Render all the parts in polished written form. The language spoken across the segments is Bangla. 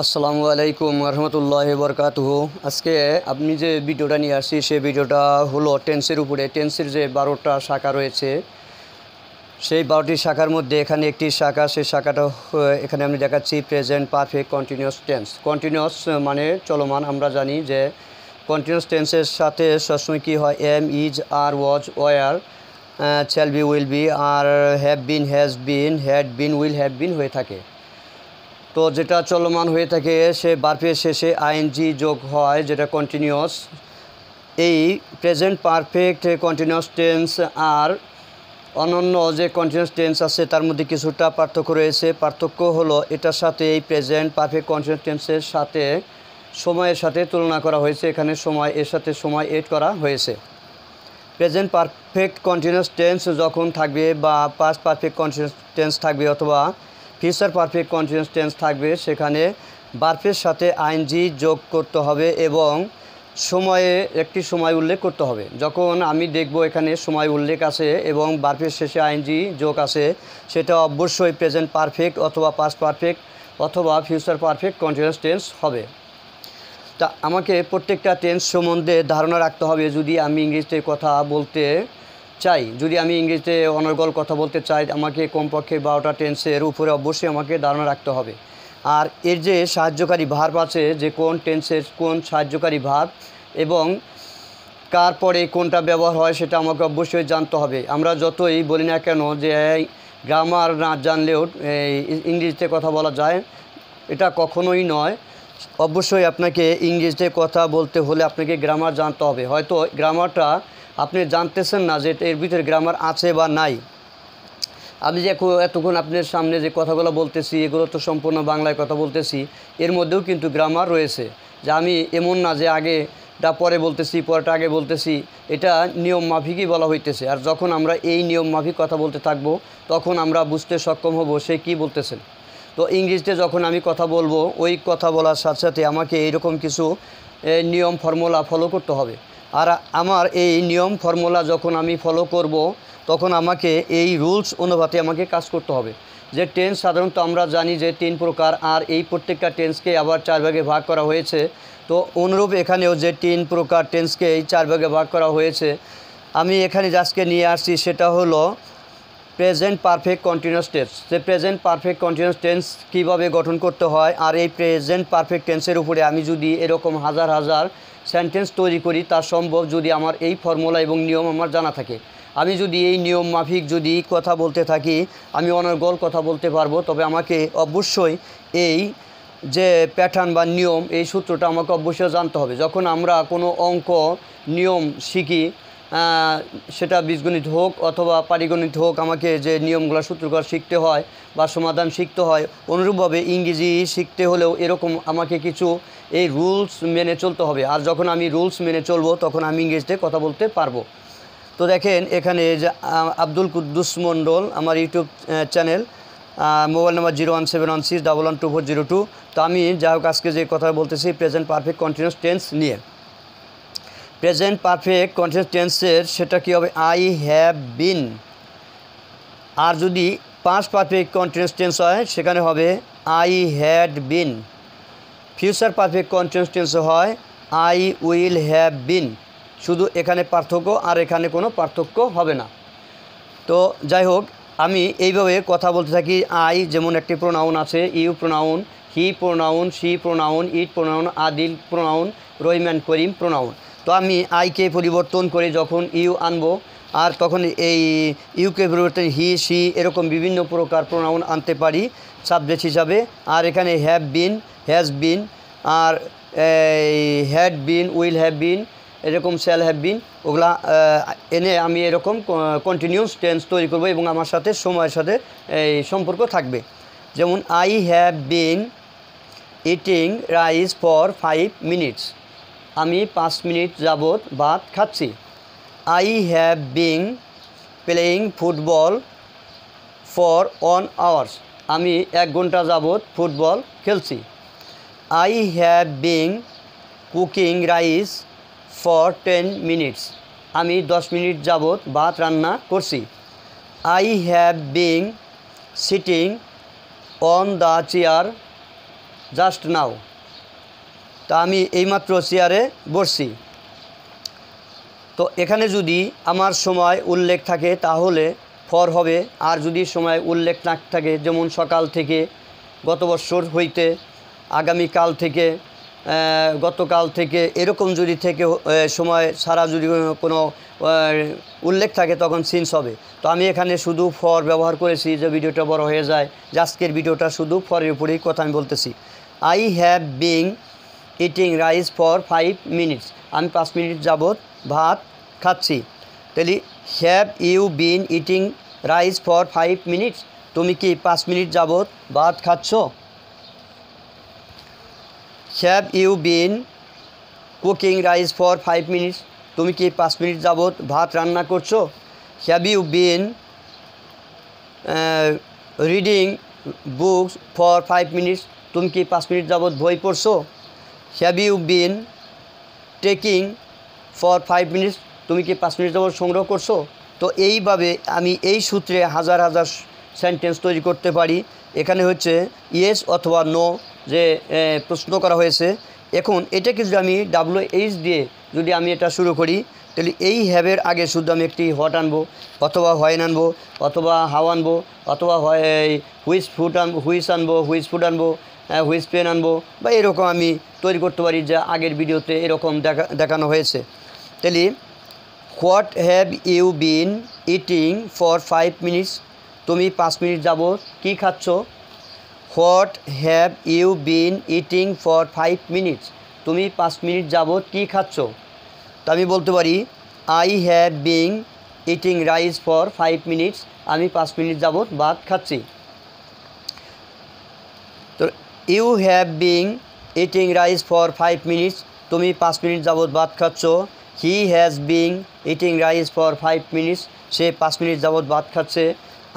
আসসালামু আলাইকুম রহমতুল্লাহি বরকাতুহু। আজকে আপনি যে ভিডিওটা নিয়ে আসছি সেই ভিডিওটা হলো টেন্সের উপরে। টেন্সের যে 12টা শাখা রয়েছে সেই 12টি শাখার মধ্যে এখানে একটি শাখা, সেই শাখাটা এখানে আমি দেখাচ্ছি present perfect continuous tense. Continuous মানে চলমান। আমরা জানি যে কন্টিনিউয়াস টেন্সের সাথে সবসময় কী হয়, am, is, are, was, were, shall be, will be, আর have been, has been, had been, will have been হয়ে থাকে। তো যেটা চলমান হয়ে থাকে সে ভার্বের শেষে আইএনজি যোগ হয়, যেটা কন্টিনিউয়াস। এই প্রেজেন্ট পারফেক্ট কন্টিনিউয়াস টেন্স আর অন্যান্য যে কন্টিনিউয়াস টেন্স আছে তার মধ্যে কিছুটা পার্থক্য রয়েছে। পার্থক্য হলো এটার সাথে এই প্রেজেন্ট পারফেক্ট কন্টিনিউয়াস টেন্সের সাথে সময়ের সাথে তুলনা করা হয়েছে। এখানে সময় এর সাথে সময় এড করা হয়েছে। প্রেজেন্ট পারফেক্ট কন্টিনিউয়াস টেন্স যখন থাকবে বা পাস্ট পারফেক্ট কন্টিনিউয়াস টেন্স থাকবে অথবা ফিউচার পারফেক্ট কন্টিনিউয়াস টেন্স থাকবে, সেখানে ভার্বের সাথে আইএনজি যোগ করতে হবে এবং সময়ে একটি সময় উল্লেখ করতে হবে। যখন আমি দেখব এখানে সময় উল্লেখ আছে এবং ভার্বের শেষে আইএনজি যোগ আছে, সেটা অবশ্যই প্রেজেন্ট পারফেক্ট অথবা পাস্ট পারফেক্ট অথবা ফিউচার পারফেক্ট কন্টিনিউয়াস টেন্স হবে। তা আমাকে প্রত্যেকটা টেন্স সম্বন্ধে ধারণা রাখতে হবে। যদি আমি ইংরেজিতে কথা বলতে চাই, যদি আমি ইংরেজিতে অনর্গল কথা বলতে চাই, আমাকে কমপক্ষে 12টা টেন্সের উপরে অবশ্যই আমাকে ধারণা রাখতে হবে। আর এর যে সাহায্যকারী ভার্ব আছে, যে কোন টেন্সের কোন সাহায্যকারী ভার্ব এবং কার পরে কোনটা ব্যবহার হয়, সেটা আমাকে অবশ্যই জানতে হবে। আমরা যতই বলি না কেন যে গ্রামার না জানলেও ইংরেজিতে কথা বলা যায়, এটা কখনোই নয়। অবশ্যই আপনাকে ইংরেজিতে কথা বলতে হলে আপনাকে গ্রামার জানতে হবে। হয়তো গ্রামারটা আপনি জানতেছেন না যে এর ভিতরে গ্রামার আছে বা নাই। আমি যে এতক্ষণ আপনার সামনে যে কথাগুলো বলতেছি, এগুলো তো সম্পূর্ণ বাংলায় কথা বলতেছি, এর মধ্যেও কিন্তু গ্রামার রয়েছে। যে আমি এমন না যে আগেটা পরে বলতেছি, পরেটা আগে বলতেছি, এটা নিয়ম মাফিকই বলা হইতেছে। আর যখন আমরা এই নিয়ম মাফিক কথা বলতে থাকবো তখন আমরা বুঝতে সক্ষম হব সে কী বলতেছেন। তো ইংরেজিতে যখন আমি কথা বলবো, ওই কথা বলার সাথে সাথে আমাকে এইরকম কিছু নিয়ম ফর্মুলা ফলো করতে হবে। আর আমার এই নিয়ম ফর্মুলা যখন আমি ফলো করব, তখন আমাকে এই রুলস অনুপাতে আমাকে কাজ করতে হবে। যে টেন্স সাধারণত আমরা জানি যে 3 প্রকার, আর এই প্রত্যেকটা টেন্সকে আবার 4 ভাগে ভাগ করা হয়েছে। তো অনুরূপ এখানেও যে 3 প্রকার টেন্সকে এই 4 ভাগে ভাগ করা হয়েছে, আমি এখানে আজকে নিয়ে আসছি সেটা হলো প্রেজেন্ট পারফেক্ট কন্টিনিউয়াস টেন্স। যে প্রেজেন্ট পারফেক্ট কন্টিনিউয়াস টেন্স কীভাবে গঠন করতে হয়, আর এই প্রেজেন্ট পারফেক্ট টেন্সের উপরে আমি যদি এরকম হাজার হাজার সেন্টেন্স তৈরি করি, তা সম্ভব যদি আমার এই ফর্মুলা এবং নিয়ম আমার জানা থাকে। আমি যদি এই নিয়ম মাফিক যদি কথা বলতে থাকি, আমি অনর্গল কথা বলতে পারবো। তবে আমাকে অবশ্যই এই যে প্যাটার্ন বা নিয়ম, এই সূত্রটা আমাকে অবশ্যই জানতে হবে। যখন আমরা কোনো অঙ্ক নিয়ম শিখি, সেটা বীজগণিত হোক অথবা পাটিগণিত হোক, আমাকে যে নিয়মগুলো সূত্রগুলো শিখতে হয় বা সমাধান শিখতে হয়, অনুরূপভাবে ইংরেজি শিখতে হলেও এরকম আমাকে কিছু এই রুলস মেনে চলতে হবে। আর যখন আমি রুলস মেনে চলবো তখন আমি ইংরেজিতে কথা বলতে পারবো। তো দেখেন এখানে যে আব্দুল কুদ্দুস মণ্ডল আমার ইউটিউব চ্যানেল, মোবাইল নাম্বার 01716112402। তো আমি যাই হোক আজকে যে কথা বলতেছি প্রেজেন্ট পারফেক্ট কন্টিনিউয়াস টেন্স নিয়ে। প্রেজেন্ট পারফেক্ট কন্টিনিউয়াস টেন্সের সেটা কী হবে, আই হ্যাভ বিন। আর যদি পাস্ট পারফেক্ট কন্টিনিউয়াস টেন্স হয় সেখানে হবে I had bin. Future perfect continuous tense হয় আই উইল হ্যাভ বিন। শুধু এখানে পার্থক্য, আর এখানে কোনো পার্থক্য হবে না। তো যাই হোক, আমি এইভাবে কথা বলতে থাকি। আই যেমন একটি প্রোনাউন আছে, you pronoun, he pronoun, she pronoun, it pronoun, Adil pronoun, Rahim Karim pronoun. তো আমি আইকে পরিবর্তন করে যখন ইউ আনবো, আর তখন এই ইউকে পরিবর্তন হি, শি, এরকম বিভিন্ন প্রকার প্রোনাউন আনতে পারি সাবজেক্ট হিসাবে। আর এখানে হ্যাভ বিন, হ্যাজ বিন, আর had been, will have been, এরকম শ্যাল হ্যাভ বিন, ওগুলা এনে আমি এরকম কন্টিনিউয়াস টেন্স তৈরি করব এবং আমার সাথে সময়ের সাথে এই সম্পর্ক থাকবে। যেমন I have been eating rice for 5 minutes. আমি 5 মিনিট যাবৎ ভাত খাচ্ছি। I have been playing football for 1 hours. আমি 1 ঘন্টা যাবৎ ফুটবল খেলছি। I have been cooking rice for 10 minutes. আমি 10 মিনিট যাবৎ ভাত রান্না করছি। I have been sitting on the chair just now. তা আমি এইমাত্র চেয়ারে বসছি। তো এখানে যদি আমার সময় উল্লেখ থাকে তাহলে ফর হবে, আর যদি সময় উল্লেখ না থাকে, যেমন সকাল থেকে, গত বৎসর হইতে, আগামীকাল থেকে, গতকাল থেকে, এরকম যদি থেকে সময় ছাড়া যদি কোনো উল্লেখ থাকে তখন সিন্স হবে। তো আমি এখানে শুধু ফর ব্যবহার করেছি যে ভিডিওটা বড় হয়ে যায়, যে আজকের ভিডিওটা শুধু ফরের উপরেই কথা আমি বলতেছি। I have been eating rice for 5 minutes. আমি 5 মিনিট যাবৎ ভাত খাচ্ছি। তাহলে have you been eating rice for 5 minutes, তুমি কি 5 মিনিট যাবৎ ভাত খাচ্ছ? Have you been cooking rice for 5 minutes, তুমি কি 5 মিনিট যাবৎ ভাত রান্না করছো? Have you been reading books for 5 minutes, তুমি কি 5 মিনিট যাবৎ বই পড়ছো? Have you been taking for 5 minutes, তুমি কি 5 মিনিট যাবৎ সংগ্রহ করছো? তো এইভাবে আমি এই সূত্রে হাজার হাজার সেন্টেন্স তৈরি করতে পারি। এখানে হচ্ছে ইয়েস অথবা নো যে প্রশ্ন করা হয়েছে। এখন এটাকে যদি আমি WH দিয়ে যদি আমি এটা শুরু করি, তাহলে এই হ্যাভের আগে শুধু আমি একটি হট আনবো, অথবা হোয়েন আনবো, অথবা হাও আনবো, অথবা হুইচ ফুড আনবো, হুইচ ফুড আনবো, হুইচ পেন আনবো, বা এরকম আমি তৈরি করতে পারি, যা আগের ভিডিওতে এরকম দেখানো হয়েছে। তাহলে what have you been eating for 5 minutes, তুমি 5 মিনিট যাবৎ কী খাচ্ছ? What have you been eating for 5 minutes, তুমি 5 মিনিট যাবৎ কী খাচ্ছ? তা আমি বলতে পারি I have been eating rice for 5 minutes, আমি 5 মিনিট যাবৎ ভাত খাচ্ছি। তো you have been eating rice for 5 minutes, তুমি 5 মিনিট যাবৎ ভাত খাচ্ছ। He has been eating rice for 5 minutes, সে 5 মিনিট যাবৎ ভাত খাচ্ছে।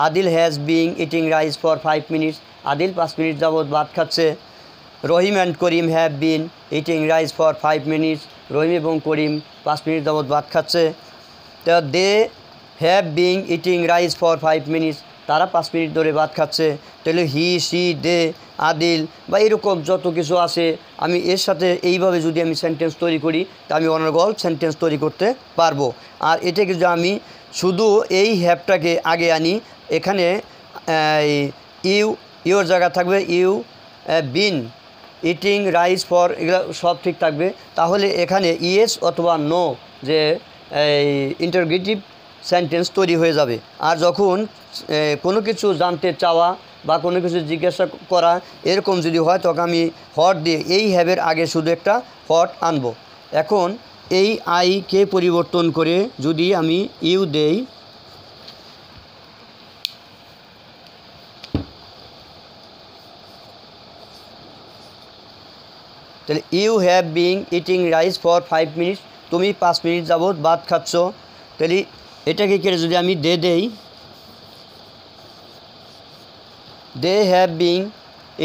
Adil has been eating rice for 5 minutes, Adil 5 minute যাবৎ ভাত খাচ্ছে। Rahim and Karim have been eating rice for 5 minutes, Rahim এবং করিম 5 মিনিট যাবৎ ভাত খাচ্ছে। তো they have been eating rice for 5 minutes, তারা 5 মিনিট ধরে ভাত খাচ্ছে। তাহলে হি, সি, দে, আদিল বা এরকম যত কিছু আছে, আমি এর সাথে এইভাবে যদি আমি সেন্টেন্স তৈরি করি, তা আমি অনর্গল সেন্টেন্স তৈরি করতে পারবো। আর এটাকে যদি আমি শুধু এই হ্যাভটাকে আগে আনি, এখানে ইউর জায়গা থাকবে you been eating rice for, এগুলো সব ঠিক থাকবে। তাহলে এখানে ইয়েস অথবা নো যে ইন্টারোগেটিভ সেন্টেন্স তৈরি হয়ে যাবে। আর যখন কোনো কিছু জানতে চাওয়া বা কোনো কিছু জিজ্ঞাসা করা এরকম যদি হয়, তখন আমি হট দিয়ে এই হ্যাভের আগে শুধু একটা হট আনবো। এখন এই আইকে পরিবর্তন করে যদি আমি ইউ দেই, তাহলে you have been eating rice for 5 minutes, তুমি 5 মিনিট যাবৎ ভাত খাচ্ছ। তাহলে এটাকে কেটে যদি আমি দে দেই, they have been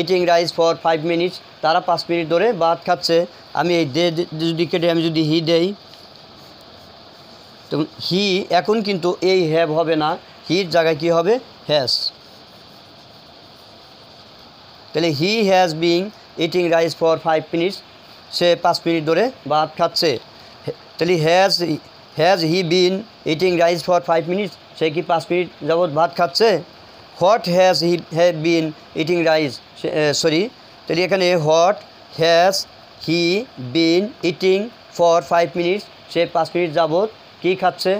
eating rice for 5 minutes, তারা 5 মিনিট ধরে ভাত খাচ্ছে। আমি এই দে যদি কেটে আমি যদি হি দেই, তখন হি এখন কিন্তু এই হ্যাভ হবে না, হির জায়গায় কী হবে? হ্যাজ। তাহলে he has been eating rice for 5 minutes, সে 5 মিনিট ধরে ভাত খাচ্ছে। তাহলে has he been eating rice for 5 minutes, সে কি 5 মিনিট যাবৎ ভাত খাচ্ছে? What has he have been eating rice, তাহলে এখানে what has he been eating for 5 minutes, সে 5 মিনিট যাবৎ কী খাচ্ছে,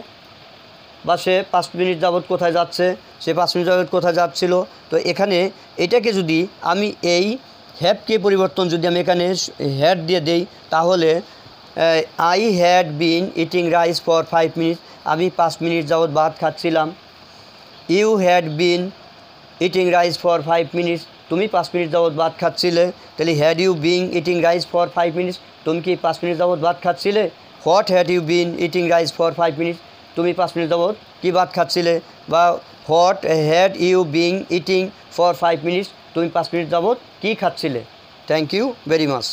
বা সে 5 মিনিট যাবৎ কোথায় যাচ্ছে, সে 5 মিনিট যাবৎ কোথায় যাচ্ছিল। তো এখানে এটাকে যদি আমি এই হ্যাভকে পরিবর্তন যদি আমি এখানে হ্যাড দিয়ে দেই, তাহলে I had been eating rice for 5 minutes, আমি 5 মিনিট যাবৎ ভাত খাচ্ছিলাম। You had been eating rice for 5 minutes, তুমি 5 মিনিট যাবৎ ভাত খাচ্ছিলে। তাহলে had you been eating rice for 5 minutes, তুমি কি 5 মিনিট যাবৎ ভাত খাচ্ছিলে? What had you been eating rice for 5 minutes, তুমি 5 মিনিট যাবৎ কি ভাত খাচ্ছিলে? বা what had you been eating for 5 minutes, তুমি 5 মিনিট যাবৎ কী খাচ্ছিলে? Thank you very much.